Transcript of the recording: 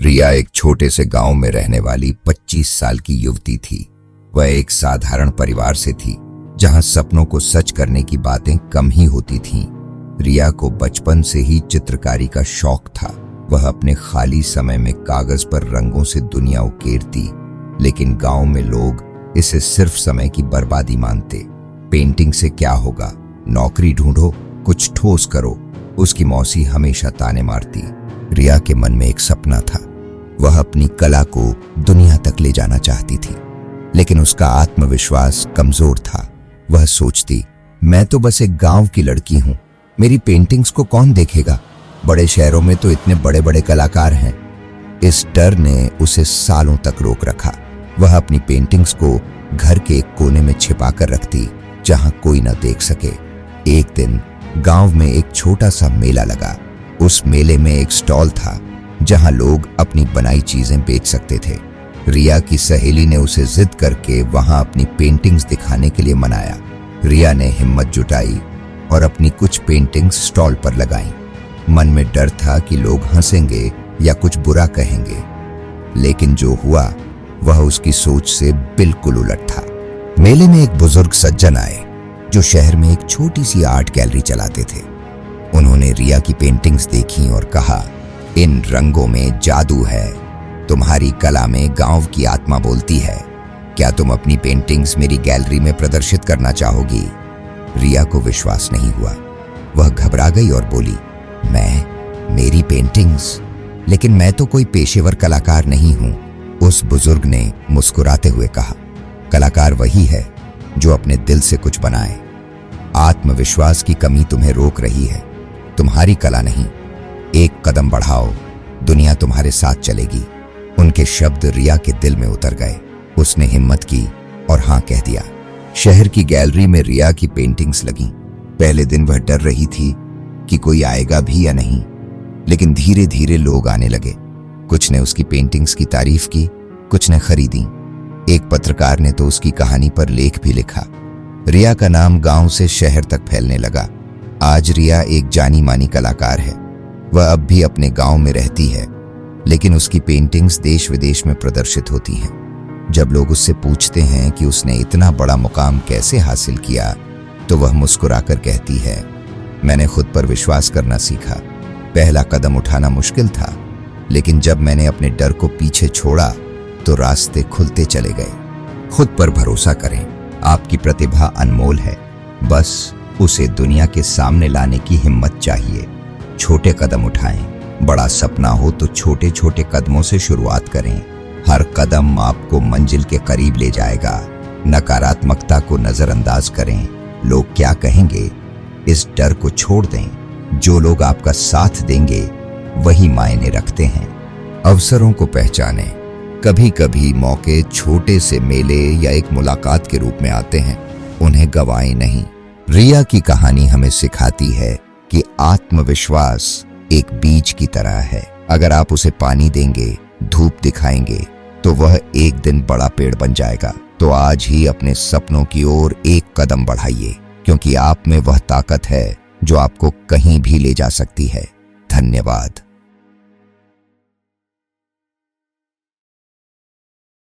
रिया एक छोटे से गांव में रहने वाली 25 साल की युवती थी। वह एक साधारण परिवार से थी, जहां सपनों को सच करने की बातें कम ही होती थीं। रिया को बचपन से ही चित्रकारी का शौक था। वह अपने खाली समय में कागज पर रंगों से दुनिया उकेरती, लेकिन गांव में लोग इसे सिर्फ समय की बर्बादी मानते। पेंटिंग से क्या होगा, नौकरी ढूंढो, कुछ ठोस करो, उसकी मौसी हमेशा ताने मारती। रिया के मन में एक सपना था। वह अपनी कला को दुनिया तक ले जाना चाहती थी, लेकिन उसका आत्मविश्वास कमजोर था। वह सोचती, मैं तो बस एक गांव की लड़की हूं, मेरी पेंटिंग्स को कौन देखेगा? बड़े शहरों में तो इतने बड़े बड़े कलाकार हैं। इस डर ने उसे सालों तक रोक रखा। वह अपनी पेंटिंग्स को घर के एक कोने में छिपा कर रखती, जहां कोई न देख सके। एक दिन गांव में एक छोटा सा मेला लगा। उस मेले में एक स्टॉल था, जहां लोग अपनी बनाई चीजें बेच सकते थे। रिया की सहेली ने उसे जिद करके वहां अपनी पेंटिंग्स दिखाने के लिए मनाया। रिया ने हिम्मत जुटाई और अपनी कुछ पेंटिंग्स स्टॉल पर लगाईं। मन में डर था कि लोग हंसेंगे या कुछ बुरा कहेंगे, लेकिन जो हुआ वह उसकी सोच से बिल्कुल उलट था। मेले में एक बुजुर्ग सज्जन आए, जो शहर में एक छोटी सी आर्ट गैलरी चलाते थे। उन्होंने रिया की पेंटिंग्स देखी और कहा, इन रंगों में जादू है, तुम्हारी कला में गांव की आत्मा बोलती है। क्या तुम अपनी पेंटिंग्स मेरी गैलरी में प्रदर्शित करना चाहोगी? रिया को विश्वास नहीं हुआ। वह घबरा गई और बोली, मेरी पेंटिंग्स? लेकिन मैं तो कोई पेशेवर कलाकार नहीं हूं। उस बुजुर्ग ने मुस्कुराते हुए कहा, कलाकार वही है जो अपने दिल से कुछ बनाए। आत्मविश्वास की कमी तुम्हें रोक रही है, तुम्हारी कला नहीं। एक कदम बढ़ाओ, दुनिया तुम्हारे साथ चलेगी। उनके शब्द रिया के दिल में उतर गए। उसने हिम्मत की और हाँ कह दिया। शहर की गैलरी में रिया की पेंटिंग्स लगीं। पहले दिन वह डर रही थी कि कोई आएगा भी या नहीं, लेकिन धीरे धीरे लोग आने लगे। कुछ ने उसकी पेंटिंग्स की तारीफ की, कुछ ने खरीदी। एक पत्रकार ने तो उसकी कहानी पर लेख भी लिखा। रिया का नाम गांव से शहर तक फैलने लगा। आज रिया एक जानी मानी कलाकार है। वह अब भी अपने गांव में रहती है, लेकिन उसकी पेंटिंग्स देश विदेश में प्रदर्शित होती हैं। जब लोग उससे पूछते हैं कि उसने इतना बड़ा मुकाम कैसे हासिल किया, तो वह मुस्कुराकर कहती है, मैंने खुद पर विश्वास करना सीखा। पहला कदम उठाना मुश्किल था, लेकिन जब मैंने अपने डर को पीछे छोड़ा तो रास्ते खुलते चले गए। खुद पर भरोसा करें, आपकी प्रतिभा अनमोल है, बस उसे दुनिया के सामने लाने की हिम्मत चाहिए। छोटे कदम उठाएं, बड़ा सपना हो तो छोटे छोटे कदमों से शुरुआत करें। हर कदम आपको मंजिल के करीब ले जाएगा। नकारात्मकता को नजरअंदाज करें। लोग क्या कहेंगे, इस डर को छोड़ दें। जो लोग आपका साथ देंगे वही मायने रखते हैं। अवसरों को पहचानें। कभी कभी मौके छोटे से मेले या एक मुलाकात के रूप में आते हैं, उन्हें गंवाएं नहीं। रिया की कहानी हमें सिखाती है कि आत्मविश्वास एक बीज की तरह है। अगर आप उसे पानी देंगे, धूप दिखाएंगे, तो वह एक दिन बड़ा पेड़ बन जाएगा। तो आज ही अपने सपनों की ओर एक कदम बढ़ाइए, क्योंकि आप में वह ताकत है जो आपको कहीं भी ले जा सकती है। धन्यवाद।